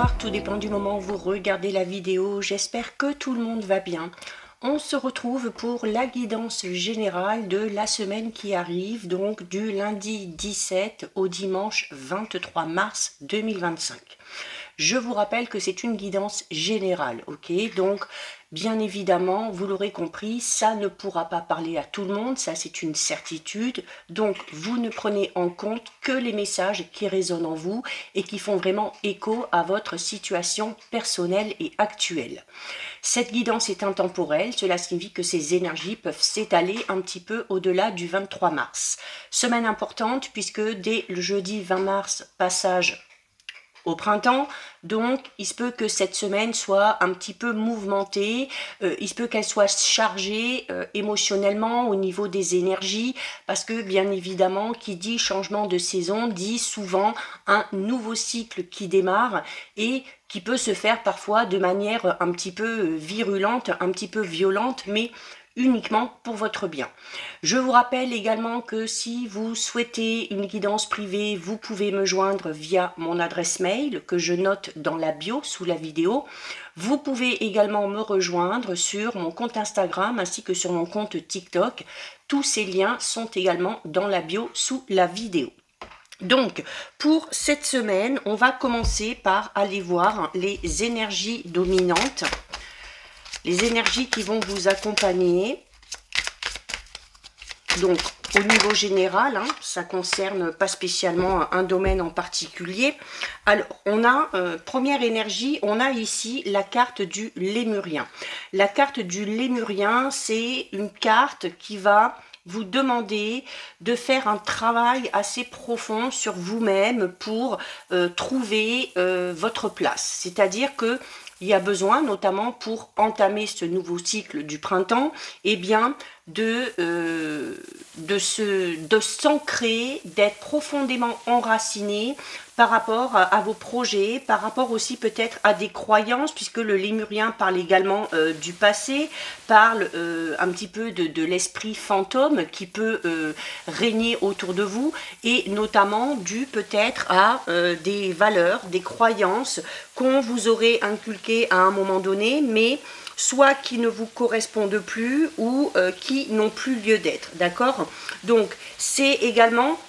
bonsoir, tout dépend du moment où vous regardez la vidéo, j'espère que tout le monde va bien. On se retrouve pour la guidance générale de la semaine qui arrive, donc du lundi 17 au dimanche 23 mars 2025. Je vous rappelle que c'est une guidance générale, ok? Donc, bien évidemment, vous l'aurez compris, ça ne pourra pas parler à tout le monde, ça c'est une certitude. Donc, vous ne prenez en compte que les messages qui résonnent en vous et qui font vraiment écho à votre situation personnelle et actuelle. Cette guidance est intemporelle, cela signifie que ces énergies peuvent s'étaler un petit peu au-delà du 23 mars. Semaine importante puisque dès le jeudi 20 mars, passage au printemps, donc il se peut que cette semaine soit un petit peu mouvementée, il se peut qu'elle soit chargée émotionnellement au niveau des énergies, parce que bien évidemment qui dit changement de saison dit souvent un nouveau cycle qui démarre et qui peut se faire parfois de manière un petit peu virulente, un petit peu violente, mais uniquement pour votre bien. Je vous rappelle également que si vous souhaitez une guidance privée, vous pouvez me joindre via mon adresse mail que je note dans la bio sous la vidéo. Vous pouvez également me rejoindre sur mon compte Instagram ainsi que sur mon compte TikTok. Tous ces liens sont également dans la bio sous la vidéo. Donc, pour cette semaine, on va commencer par aller voir les énergies dominantes. Les énergies qui vont vous accompagner, donc au niveau général, ça concerne pas spécialement un domaine en particulier. Alors, on a, première énergie, on a ici la carte du Lémurien. La carte du Lémurien, c'est une carte qui va vous demander de faire un travail assez profond sur vous-même pour trouver votre place. C'est-à-dire que il y a besoin, notamment pour entamer ce nouveau cycle du printemps, eh bien, de s'ancrer, d'être profondément enraciné par rapport à vos projets, par rapport aussi peut-être à des croyances, puisque le lémurien parle également du passé, parle un petit peu de l'esprit fantôme qui peut régner autour de vous, et notamment dû peut-être à des valeurs, des croyances qu'on vous aurait inculquées à un moment donné, mais soit qui ne vous correspondent plus ou qui n'ont plus lieu d'être, d'accord? Donc, c'est également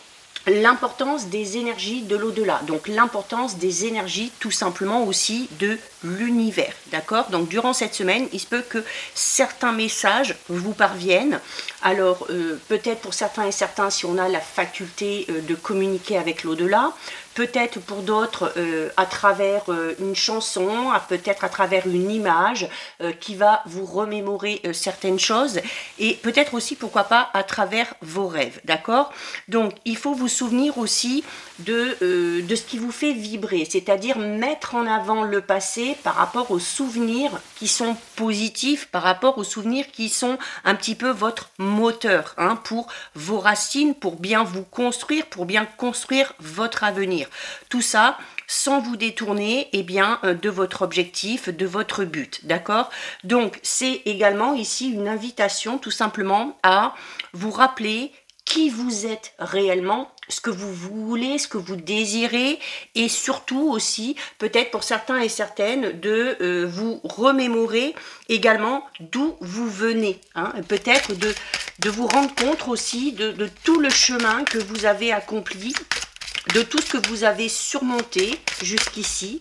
l'importance des énergies de l'au-delà, donc l'importance des énergies tout simplement aussi de l'univers, d'accord? Donc durant cette semaine, il se peut que certains messages vous parviennent, alors peut-être pour certains et certains si on a la faculté de communiquer avec l'au-delà, peut-être pour d'autres à travers une chanson, peut-être à travers une image qui va vous remémorer certaines choses, et peut-être aussi, pourquoi pas, à travers vos rêves, d'accord? Donc, il faut vous souvenir aussi de ce qui vous fait vibrer, c'est-à-dire mettre en avant le passé par rapport aux souvenirs qui sont positifs, par rapport aux souvenirs qui sont un petit peu votre moteur, pour vos racines, pour bien vous construire, pour bien construire votre avenir. Tout ça sans vous détourner de votre objectif, de votre but, d'accord? Donc, c'est également ici une invitation tout simplement à vous rappeler qui vous êtes réellement, ce que vous voulez, ce que vous désirez, et surtout aussi, peut-être pour certains et certaines, de vous remémorer également d'où vous venez, peut-être de vous rendre compte aussi de tout le chemin que vous avez accompli, de tout ce que vous avez surmonté jusqu'ici,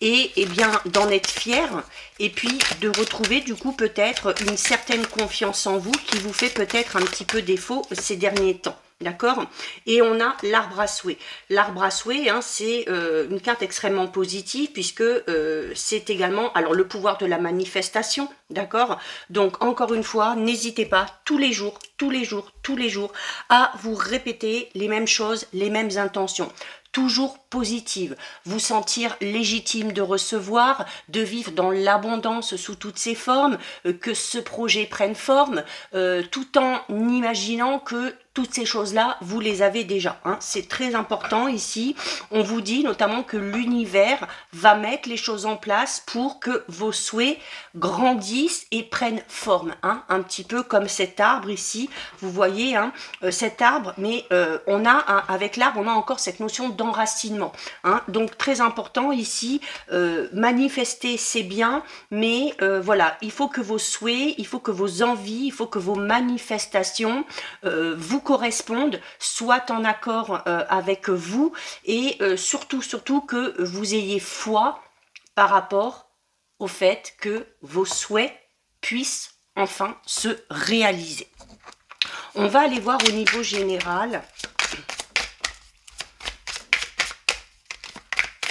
et bien d'en être fier, et puis de retrouver du coup peut-être une certaine confiance en vous qui vous fait peut-être un petit peu défaut ces derniers temps. D'accord? Et on a l'arbre à souhait. L'arbre à souhait, c'est une carte extrêmement positive puisque c'est également alors le pouvoir de la manifestation. D'accord? Donc encore une fois, n'hésitez pas tous les jours à vous répéter les mêmes choses, les mêmes intentions. Toujours positive, vous sentir légitime de recevoir, de vivre dans l'abondance sous toutes ses formes, que ce projet prenne forme, tout en imaginant que toutes ces choses-là, vous les avez déjà. Hein. C'est très important ici. On vous dit notamment que l'univers va mettre les choses en place pour que vos souhaits grandissent et prennent forme. Hein. Un petit peu comme cet arbre ici. Vous voyez hein, cet arbre, mais on a avec l'arbre, on a encore cette notion d'enracinement. Hein. Donc très important ici, manifester c'est bien, mais voilà, il faut que vos souhaits, il faut que vos envies, il faut que vos manifestations vous correspondent, soient en accord avec vous et surtout que vous ayez foi par rapport au fait que vos souhaits puissent enfin se réaliser. On va aller voir au niveau général.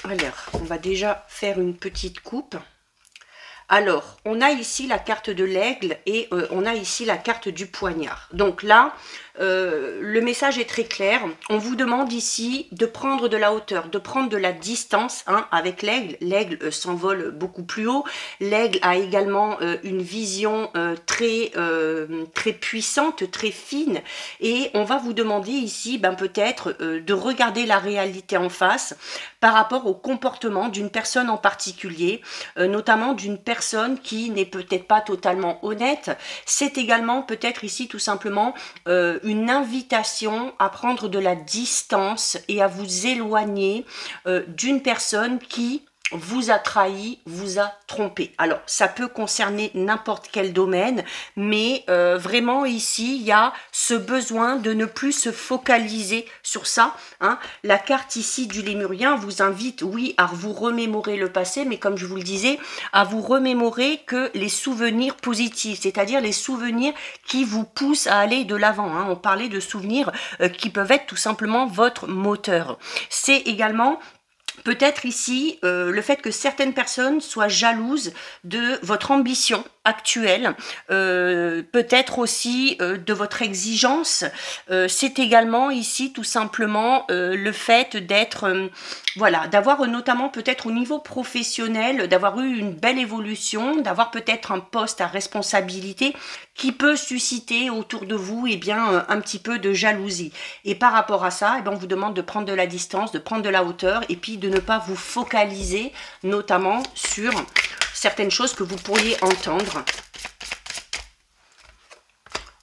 Alors, on va déjà faire une petite coupe. Alors, on a ici la carte de l'aigle et on a ici la carte du poignard. Donc là, le message est très clair. On vous demande ici de prendre de la hauteur, de prendre de la distance hein, avec l'aigle. L'aigle s'envole beaucoup plus haut. L'aigle a également une vision très puissante, très fine. Et on va vous demander ici peut-être de regarder la réalité en face par rapport au comportement d'une personne en particulier, notamment d'une personne qui n'est peut-être pas totalement honnête. C'est également peut-être ici tout simplement une invitation à prendre de la distance et à vous éloigner d'une personne qui vous a trahi, vous a trompé. Alors, ça peut concerner n'importe quel domaine, mais vraiment ici, il y a ce besoin de ne plus se focaliser sur ça. Hein. La carte ici du lémurien vous invite, oui, à vous remémorer le passé, mais comme je vous le disais, à vous remémorer que les souvenirs positifs, c'est-à-dire les souvenirs qui vous poussent à aller de l'avant. Hein. On parlait de souvenirs qui peuvent être tout simplement votre moteur. C'est également peut-être ici le fait que certaines personnes soient jalouses de votre ambition actuelle, peut-être aussi de votre exigence. C'est également ici tout simplement le fait d'être, voilà, d'avoir notamment peut-être au niveau professionnel, d'avoir eu une belle évolution, d'avoir peut-être un poste à responsabilité qui peut susciter autour de vous un petit peu de jalousie. Et par rapport à ça, on vous demande de prendre de la distance, de prendre de la hauteur et puis de ne pas vous focaliser notamment sur certaines choses que vous pourriez entendre.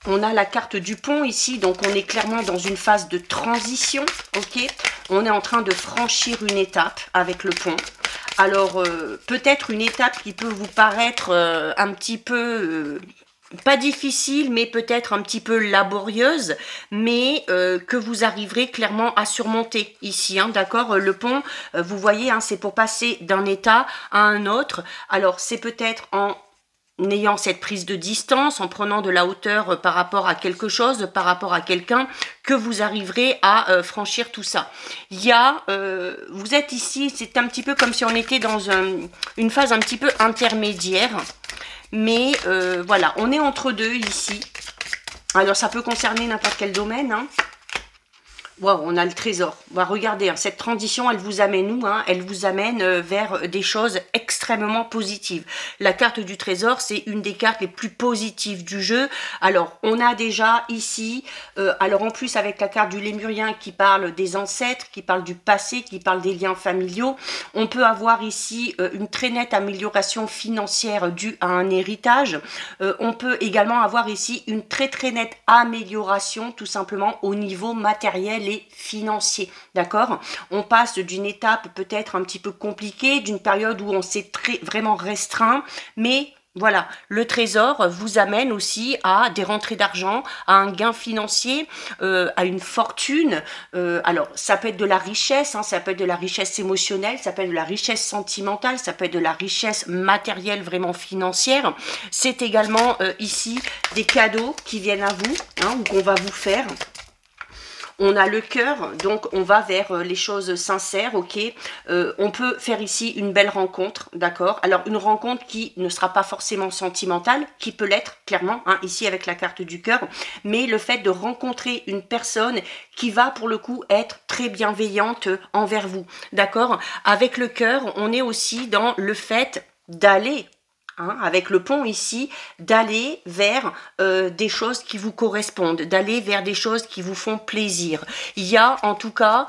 On a la carte du pont ici, donc on est clairement dans une phase de transition, ok? On est en train de franchir une étape avec le pont. Alors, peut-être une étape qui peut vous paraître un petit peu... pas difficile, mais peut-être un petit peu laborieuse, mais que vous arriverez clairement à surmonter ici, hein, d'accord? Le pont, vous voyez, hein, c'est pour passer d'un état à un autre. Alors, c'est peut-être en ayant cette prise de distance, en prenant de la hauteur par rapport à quelque chose, par rapport à quelqu'un, que vous arriverez à franchir tout ça. Il y a, vous êtes ici, c'est un petit peu comme si on était dans une phase un petit peu intermédiaire. Mais voilà, on est entre deux ici. Alors, ça peut concerner n'importe quel domaine. Hein. Wow, on a le trésor. Bah, regardez, hein, cette transition, elle vous amène où hein? Elle vous amène vers des choses extrêmement positives. La carte du trésor, c'est une des cartes les plus positives du jeu. Alors, on a déjà ici, alors en plus avec la carte du lémurien qui parle des ancêtres, qui parle du passé, qui parle des liens familiaux, on peut avoir ici une très nette amélioration financière due à un héritage. On peut également avoir ici une très nette amélioration tout simplement au niveau matériel et financier, d'accord? On passe d'une étape peut-être un petit peu compliquée, d'une période où on s'est vraiment restreint, mais voilà, le trésor vous amène aussi à des rentrées d'argent, à un gain financier, à une fortune. Alors, ça peut être de la richesse, hein, ça peut être de la richesse émotionnelle, ça peut être de la richesse sentimentale, ça peut être de la richesse matérielle vraiment financière. C'est également ici des cadeaux qui viennent à vous, hein, ou qu'on va vous faire. On a le cœur, donc on va vers les choses sincères, ok. On peut faire ici une belle rencontre, d'accord. Alors une rencontre qui ne sera pas forcément sentimentale, qui peut l'être clairement, hein, ici avec la carte du cœur, mais le fait de rencontrer une personne qui va pour le coup être très bienveillante envers vous, d'accord. Avec le cœur, on est aussi dans le fait d'aller hein, avec le pont ici, d'aller vers des choses qui vous correspondent, d'aller vers des choses qui vous font plaisir. Il y a en tout cas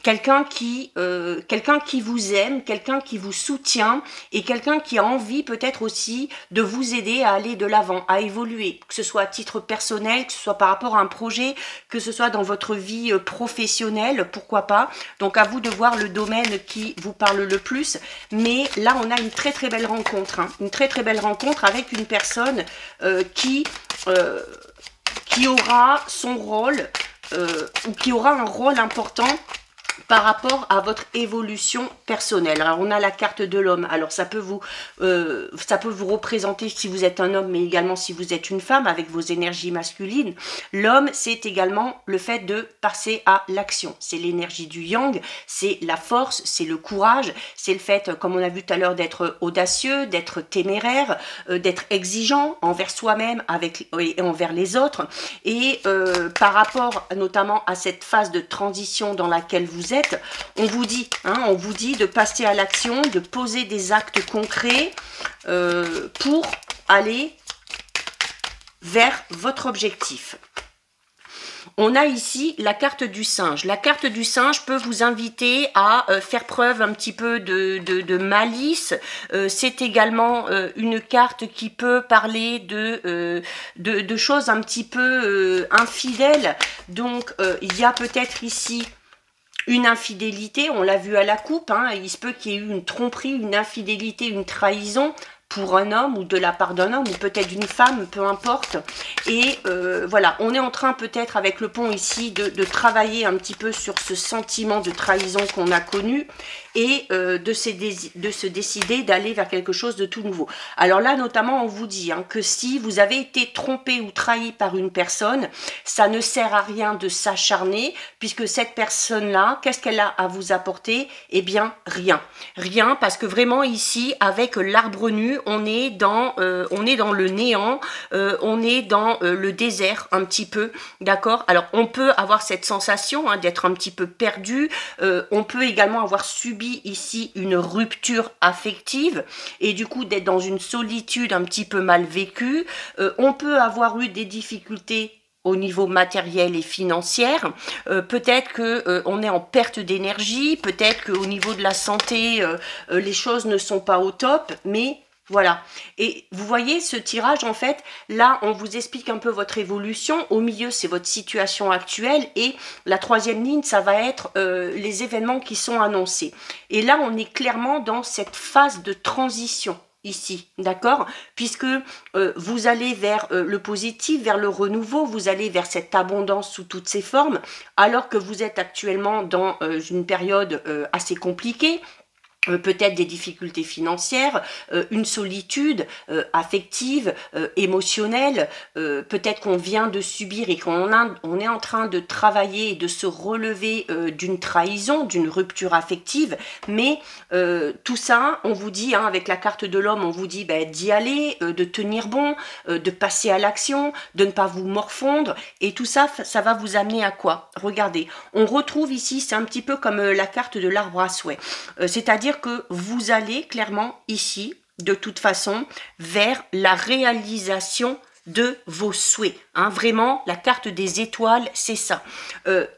quelqu'un qui vous aime, quelqu'un qui vous soutient et quelqu'un qui a envie peut-être aussi de vous aider à aller de l'avant, à évoluer, que ce soit à titre personnel, que ce soit par rapport à un projet, que ce soit dans votre vie professionnelle, pourquoi pas. Donc à vous de voir le domaine qui vous parle le plus. Mais là, on a une très très belle rencontre, hein, une très très belle rencontre avec une personne qui aura son rôle ou qui aura un rôle important par rapport à votre évolution personnelle. Alors on a la carte de l'homme, alors ça peut vous représenter si vous êtes un homme, mais également si vous êtes une femme avec vos énergies masculines. L'homme, c'est également le fait de passer à l'action, c'est l'énergie du yang, c'est la force, c'est le courage, c'est le fait, comme on a vu tout à l'heure, d'être audacieux, d'être téméraire, d'être exigeant envers soi-même et envers les autres, et par rapport notamment à cette phase de transition dans laquelle vous êtes, on vous dit de passer à l'action, de poser des actes concrets pour aller vers votre objectif. On a ici la carte du singe. La carte du singe peut vous inviter à faire preuve un petit peu de malice. C'est également une carte qui peut parler de choses un petit peu infidèles. Donc, il y a peut-être ici une infidélité, on l'a vu à la coupe, hein, il se peut qu'il y ait eu une tromperie, une infidélité, une trahison pour un homme ou de la part d'un homme ou peut-être d'une femme, peu importe. Et voilà, on est en train peut-être avec le pont ici de travailler un petit peu sur ce sentiment de trahison qu'on a connu et de se décider d'aller vers quelque chose de tout nouveau. Alors là, notamment, on vous dit hein, que si vous avez été trompé ou trahi par une personne, ça ne sert à rien de s'acharner, puisque cette personne-là, qu'est-ce qu'elle a à vous apporter? Eh bien, rien. Rien, parce que vraiment ici, avec l'arbre nu, on est dans le néant, on est dans le désert un petit peu, d'accord? Alors, on peut avoir cette sensation hein, d'être un petit peu perdu, on peut également avoir subi ici une rupture affective et du coup d'être dans une solitude un petit peu mal vécue. On peut avoir eu des difficultés au niveau matériel et financier, peut-être que on est en perte d'énergie, peut-être qu'au niveau de la santé, les choses ne sont pas au top, mais voilà. Et vous voyez ce tirage, en fait, là, on vous explique un peu votre évolution. Au milieu, c'est votre situation actuelle. Et la troisième ligne, ça va être les événements qui sont annoncés. Et là, on est clairement dans cette phase de transition ici, d'accord? Puisque vous allez vers le positif, vers le renouveau, vous allez vers cette abondance sous toutes ses formes, alors que vous êtes actuellement dans une période assez compliquée. Peut-être des difficultés financières, une solitude affective, émotionnelle, peut-être qu'on vient de subir et on est en train de travailler et de se relever d'une trahison, d'une rupture affective, mais tout ça, on vous dit, hein, avec la carte de l'homme, on vous dit d'y aller, de tenir bon, de passer à l'action, de ne pas vous morfondre, et tout ça, ça va vous amener à quoi? Regardez, on retrouve ici, c'est un petit peu comme la carte de l'arbre à souhait, c'est-à-dire que vous allez clairement ici, de toute façon, vers la réalisation de vos souhaits. Hein, vraiment, la carte des étoiles, c'est ça.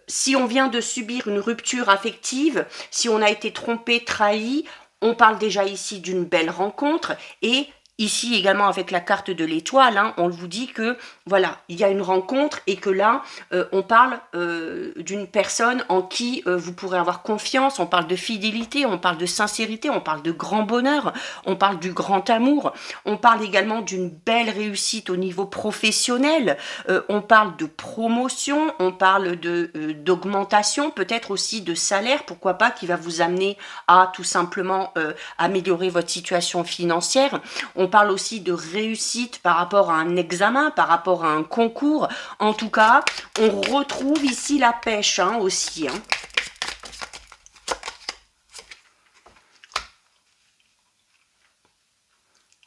Si on vient de subir une rupture affective, si on a été trompé, trahi, on parle déjà ici d'une belle rencontre et ici également avec la carte de l'étoile, hein, on vous dit que voilà, il y a une rencontre et que là, on parle d'une personne en qui vous pourrez avoir confiance, on parle de fidélité, on parle de sincérité, on parle de grand bonheur, on parle du grand amour, on parle également d'une belle réussite au niveau professionnel, on parle de promotion, on parle d'augmentation, peut-être aussi de salaire, pourquoi pas, qui va vous amener à tout simplement améliorer votre situation financière. On parle aussi de réussite par rapport à un examen, par rapport à un concours. En tout cas, on retrouve ici la pêche hein, aussi. Hein.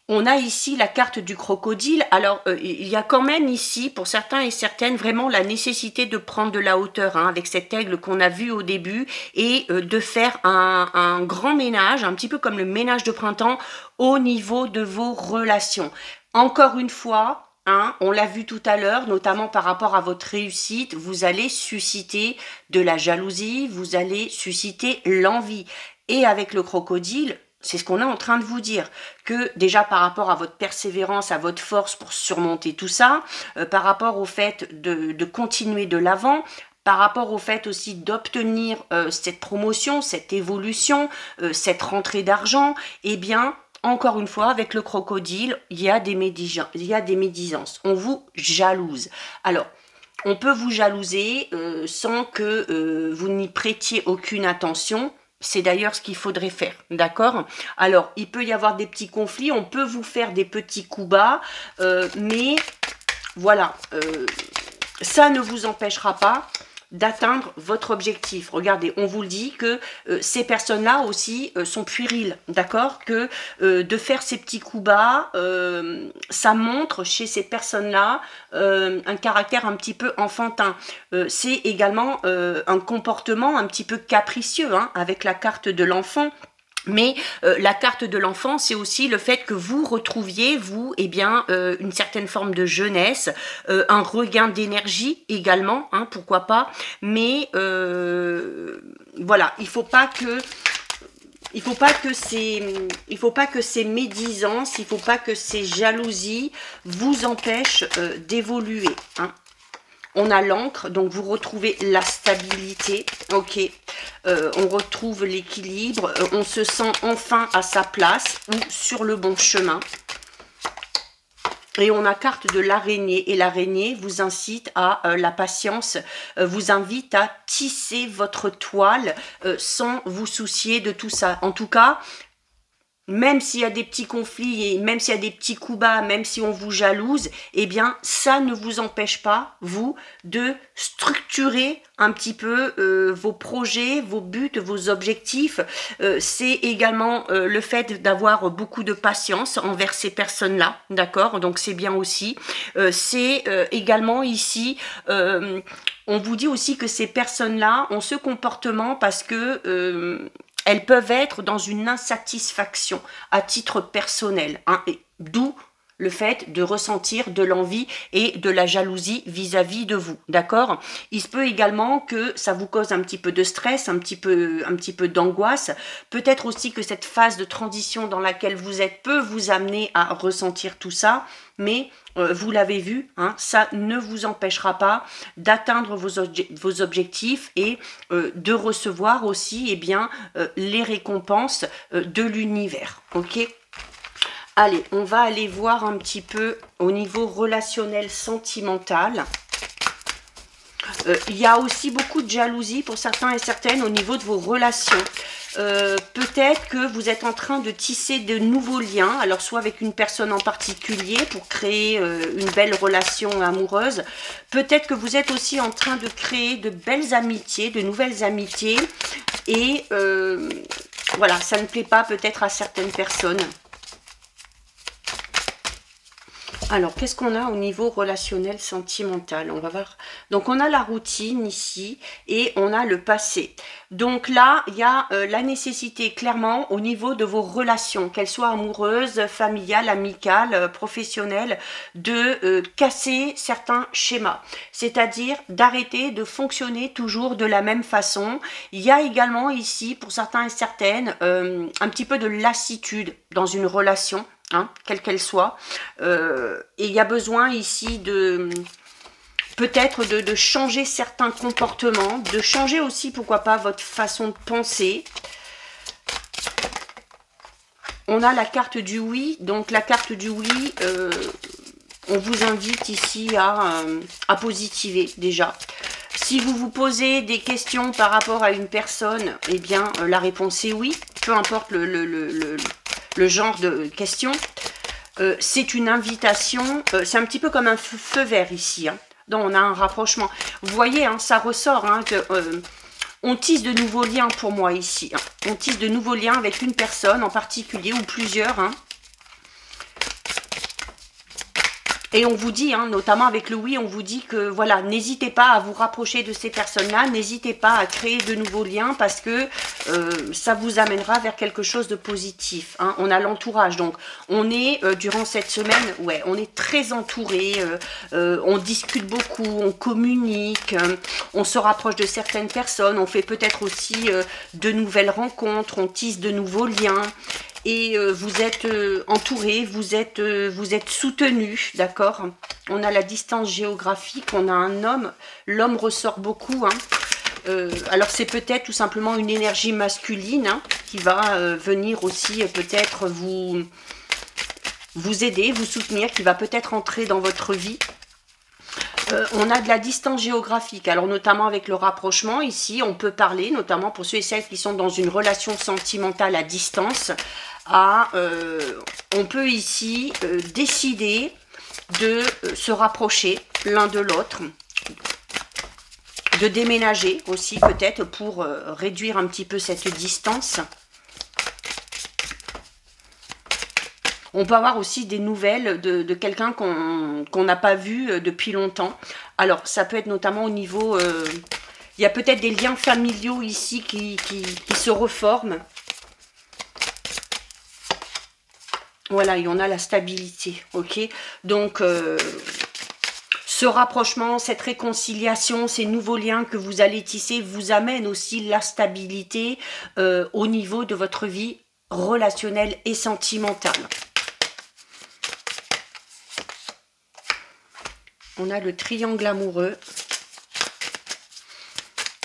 On a ici la carte du crocodile. Alors, il y a quand même ici, pour certains et certaines, vraiment la nécessité de prendre de la hauteur hein, avec cet aigle qu'on a vu au début et de faire un grand ménage, un petit peu comme le ménage de printemps, au niveau de vos relations. Encore une fois, hein, on l'a vu tout à l'heure, notamment par rapport à votre réussite, vous allez susciter de la jalousie, vous allez susciter l'envie. Et avec le crocodile, c'est ce qu'on est en train de vous dire, que déjà par rapport à votre persévérance, à votre force pour surmonter tout ça, par rapport au fait de continuer de l'avant, par rapport au fait aussi d'obtenir cette promotion, cette évolution, cette rentrée d'argent, eh bien, encore une fois, avec le crocodile, il y a des médisances. On vous jalouse. Alors, on peut vous jalouser sans que vous n'y prêtiez aucune attention. C'est d'ailleurs ce qu'il faudrait faire, d'accord? Alors, il peut y avoir des petits conflits, on peut vous faire des petits coups bas, mais voilà, ça ne vous empêchera pas d'atteindre votre objectif. Regardez, on vous le dit que ces personnes-là aussi sont puériles, d'accord? Que de faire ces petits coups bas, ça montre chez ces personnes-là un caractère un petit peu enfantin. C'est également un comportement un petit peu capricieux, hein, avec la carte de l'enfant. Mais la carte de l'enfant, c'est aussi le fait que vous retrouviez, vous, eh bien, une certaine forme de jeunesse, un regain d'énergie également, hein, pourquoi pas. Mais voilà, il faut pas que ces médisances, il faut pas que ces jalousies vous empêchent d'évoluer, hein. On a l'encre, donc vous retrouvez la stabilité, ok, on retrouve l'équilibre, on se sent enfin à sa place ou sur le bon chemin. Et on a carte de l'araignée, et l'araignée vous incite à la patience, vous invite à tisser votre toile sans vous soucier de tout ça. En tout cas, même s'il y a des petits conflits, et même s'il y a des petits coups bas, même si on vous jalouse, eh bien, ça ne vous empêche pas, vous, de structurer un petit peu vos projets, vos buts, vos objectifs. C'est également le fait d'avoir beaucoup de patience envers ces personnes-là, d'accord? Donc, c'est bien aussi. C'est également ici... on vous dit aussi que ces personnes-là ont ce comportement parce que... elles peuvent être dans une insatisfaction à titre personnel, hein, d'où le fait de ressentir de l'envie et de la jalousie vis-à-vis de vous, d'accord? Il se peut également que ça vous cause un petit peu de stress, un petit peu d'angoisse. Peut-être aussi que cette phase de transition dans laquelle vous êtes peut vous amener à ressentir tout ça, mais vous l'avez vu, hein, ça ne vous empêchera pas d'atteindre vos objectifs et de recevoir aussi eh bien, les récompenses de l'univers, ok? Allez, on va aller voir un petit peu au niveau relationnel sentimental. Il y a aussi beaucoup de jalousie pour certains et certaines au niveau de vos relations. Peut-être que vous êtes en train de tisser de nouveaux liens, alors soit avec une personne en particulier pour créer une belle relation amoureuse. Peut-être que vous êtes aussi en train de créer de belles amitiés, de nouvelles amitiés. Et voilà, ça ne plaît pas peut-être à certaines personnes. Alors, qu'est-ce qu'on a au niveau relationnel sentimental? On va voir. Donc, on a la routine ici et on a le passé. Donc là, il y a la nécessité clairement au niveau de vos relations, qu'elles soient amoureuses, familiales, amicales, professionnelles, de casser certains schémas. C'est-à-dire d'arrêter de fonctionner toujours de la même façon. Il y a également ici, pour certains et certaines, un petit peu de lassitude dans une relation. Hein, quelle qu'elle soit, et il y a besoin ici de peut-être de changer certains comportements, de changer aussi pourquoi pas votre façon de penser. On a la carte du oui, donc la carte du oui, on vous invite ici à positiver déjà. Si vous vous posez des questions par rapport à une personne, eh bien la réponse est oui, peu importe le genre de question. C'est une invitation, c'est un petit peu comme un feu vert ici, hein. Donc on a un rapprochement. Vous voyez, hein, ça ressort, hein, que on tisse de nouveaux liens pour moi ici, hein. On tisse de nouveaux liens avec une personne en particulier ou plusieurs, hein. Et on vous dit, hein, notamment avec le oui, on vous dit que voilà, n'hésitez pas à vous rapprocher de ces personnes-là, n'hésitez pas à créer de nouveaux liens parce que ça vous amènera vers quelque chose de positif. Hein. On a l'entourage, donc on est durant cette semaine, ouais, on est très entouré, on discute beaucoup, on communique, on se rapproche de certaines personnes, on fait peut-être aussi de nouvelles rencontres, on tisse de nouveaux liens. Et vous êtes entouré, vous êtes soutenu, d'accord? On a la distance géographique, on a un homme, l'homme ressort beaucoup. Hein. Alors c'est peut-être tout simplement une énergie masculine hein, qui va venir aussi peut-être vous aider, vous soutenir, qui va peut-être entrer dans votre vie. On a de la distance géographique, alors notamment avec le rapprochement, ici on peut parler, notamment pour ceux et celles qui sont dans une relation sentimentale à distance, on peut ici décider de se rapprocher l'un de l'autre, de déménager aussi peut-être pour réduire un petit peu cette distance. On peut avoir aussi des nouvelles de quelqu'un qu'on n'a pas vu depuis longtemps. Alors, ça peut être notamment au niveau... il y a peut-être des liens familiaux ici qui se reforment. Voilà, et on a la stabilité, ok? Donc, ce rapprochement, cette réconciliation, ces nouveaux liens que vous allez tisser vous amènent aussi la stabilité au niveau de votre vie relationnelle et sentimentale. On a le triangle amoureux.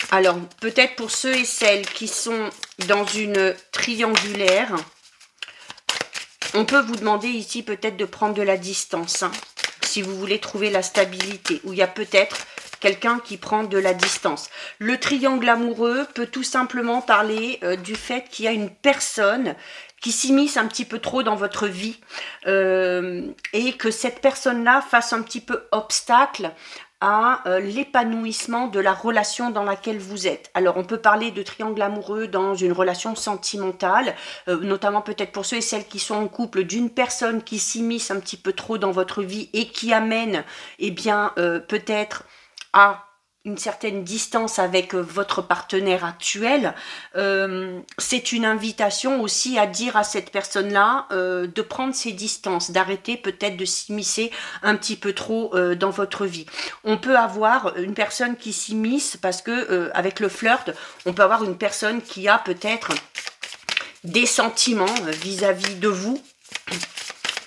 Alors, peut-être pour ceux et celles qui sont dans une triangulaire, on peut vous demander ici peut-être de prendre de la distance, hein, si vous voulez trouver la stabilité, où il y a peut-être quelqu'un qui prend de la distance. Le triangle amoureux peut tout simplement parler du fait qu'il y a une personne qui s'immisce un petit peu trop dans votre vie et que cette personne-là fasse un petit peu obstacle à l'épanouissement de la relation dans laquelle vous êtes. Alors, on peut parler de triangle amoureux dans une relation sentimentale, notamment peut-être pour ceux et celles qui sont en couple, d'une personne qui s'immisce un petit peu trop dans votre vie et qui amène, eh bien, peut-être à une certaine distance avec votre partenaire actuel. C'est une invitation aussi à dire à cette personne-là de prendre ses distances, d'arrêter peut-être de s'immiscer un petit peu trop dans votre vie. On peut avoir une personne qui s'immisce parce que avec le flirt, on peut avoir une personne qui a peut-être des sentiments vis-à-vis de vous.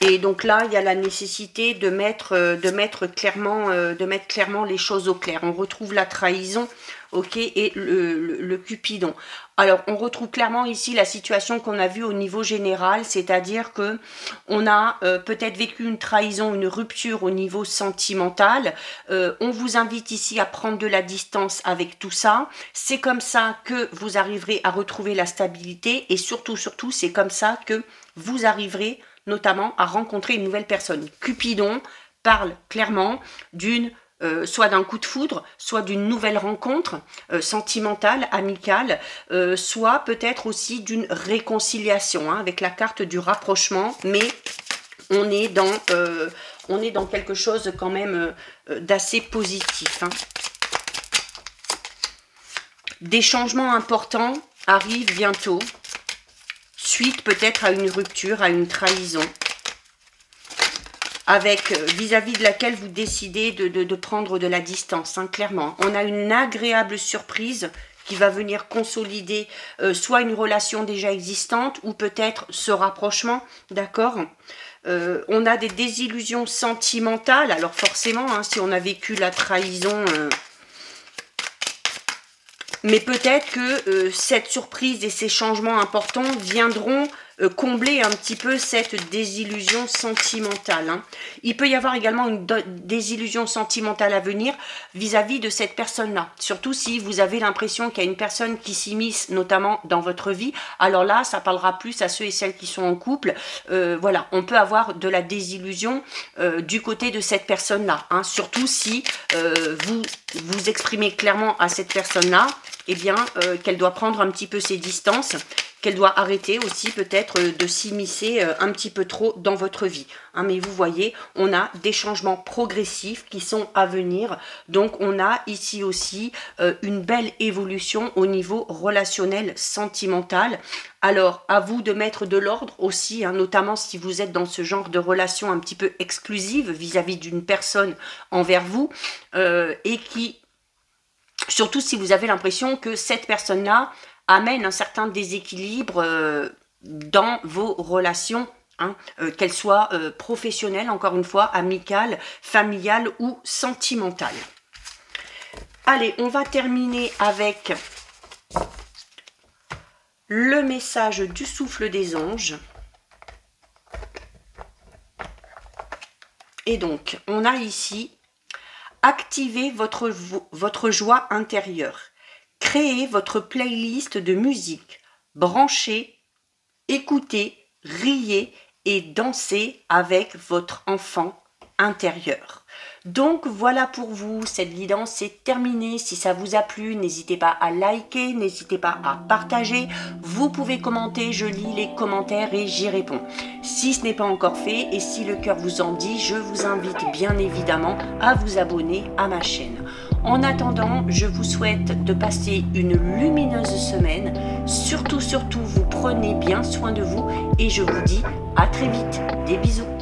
Et donc là, il y a la nécessité de mettre clairement les choses au clair. On retrouve la trahison, ok, et le Cupidon. Alors, on retrouve clairement ici la situation qu'on a vue au niveau général, c'est-à-dire que on a peut-être vécu une trahison, une rupture au niveau sentimental. On vous invite ici à prendre de la distance avec tout ça. C'est comme ça que vous arriverez à retrouver la stabilité et surtout, c'est comme ça que vous arriverez notamment à rencontrer une nouvelle personne. Cupidon parle clairement d'une soit d'un coup de foudre, soit d'une nouvelle rencontre sentimentale, amicale, soit peut-être aussi d'une réconciliation, hein, avec la carte du rapprochement, mais on est dans quelque chose quand même d'assez positif. Hein. Des changements importants arrivent bientôt, suite peut-être à une rupture, à une trahison, avec vis-à-vis de laquelle vous décidez de prendre de la distance, hein, clairement. On a une agréable surprise qui va venir consolider soit une relation déjà existante ou peut-être ce rapprochement, d'accord. On a des désillusions sentimentales, alors forcément, hein, si on a vécu la trahison... mais peut-être que cette surprise et ces changements importants viendront combler un petit peu cette désillusion sentimentale. Hein. Il peut y avoir également une désillusion sentimentale à venir vis-à-vis de cette personne-là. Surtout si vous avez l'impression qu'il y a une personne qui s'immisce notamment dans votre vie. Alors là, ça parlera plus à ceux et celles qui sont en couple. Voilà, on peut avoir de la désillusion du côté de cette personne-là. Hein. Surtout si vous exprimez clairement à cette personne-là eh bien, qu'elle doit prendre un petit peu ses distances, qu'elle doit arrêter aussi peut-être de s'immiscer un petit peu trop dans votre vie. Hein, mais vous voyez, on a des changements progressifs qui sont à venir. Donc, on a ici aussi une belle évolution au niveau relationnel, sentimental. Alors, à vous de mettre de l'ordre aussi, hein, notamment si vous êtes dans ce genre de relation un petit peu exclusive vis-à-vis d'une personne envers vous et qui, surtout si vous avez l'impression que cette personne-là amène un certain déséquilibre dans vos relations, hein, qu'elles soient professionnelles, encore une fois, amicales, familiales ou sentimentales. Allez, on va terminer avec le message du souffle des anges. Et donc, on a ici activez votre joie intérieure. Créez votre playlist de musique. Branchez, écoutez, riez et dansez avec votre enfant intérieur. Donc voilà pour vous, cette guidance est terminée. Si ça vous a plu, n'hésitez pas à liker, n'hésitez pas à partager. Vous pouvez commenter, je lis les commentaires et j'y réponds. Si ce n'est pas encore fait et si le cœur vous en dit, je vous invite bien évidemment à vous abonner à ma chaîne. En attendant, je vous souhaite de passer une lumineuse semaine. Surtout, vous prenez bien soin de vous et je vous dis à très vite. Des bisous.